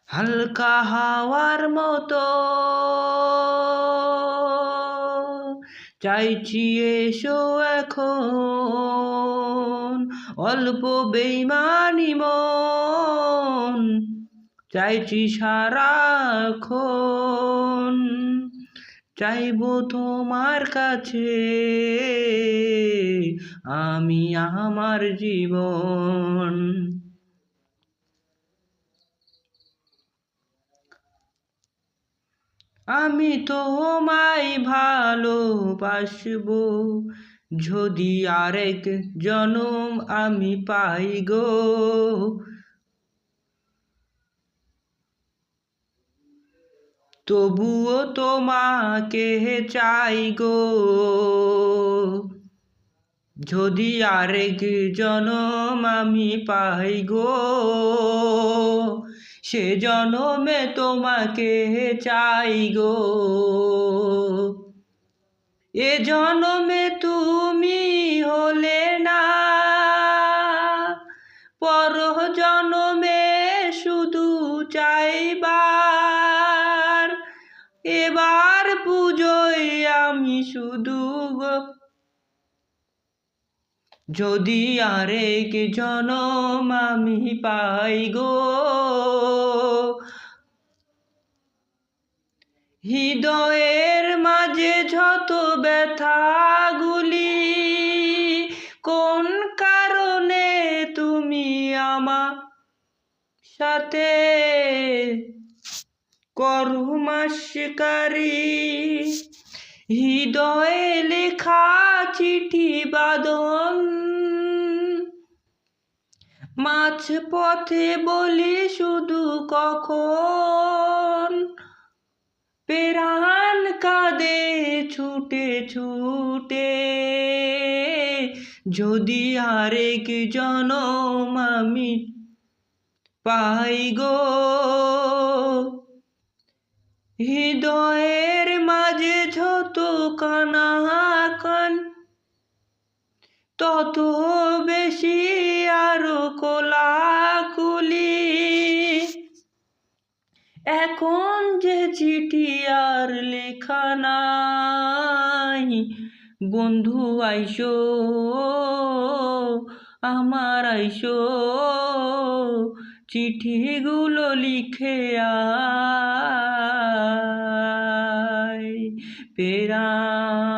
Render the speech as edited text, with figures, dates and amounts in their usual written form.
হালকা হাওয়ার মতো চাইছি এসো এখন, অল্প বেইমানি মন চাইছি সারাক্ষণ, চাইবো তোমার কাছে আমি আমার জীবন। আমি তোমায় ভালোবাসবো যদি আরেক জনম আমি পাই গো, তবুও তোমাকে চাই গো। যদি আরেক জনম আমি পাই গো, সে জনমে তোমাকে চাই গো। এ জনমে তুমি হলে না, পর জনমে শুধু চাইবার, এবার পুজোয় আমি শুধু গো, যদি আরেক জনম আমি পাই গো। হৃদয়ের মাঝে যত ব্যথাগুলি, কোন কারণে তুমি আমার সাথে করো মাস্কারি, হৃদয়ে লেখা চিঠি বাঁধন মাঝ পথে বলি শুধু কখন, প্রাণ কাঁদে ছুটে ছুটে, যদি আরেক জনম আমি পাই গো। হৃদয়ের মাঝে যত কানাকান, তত বেশি আরো কোলাকুলি, এখন যে চিঠি আর লেখা নাই, বন্ধু আইসো আমার আইসো, চিঠিগুলো লিখে আয়, পেরান।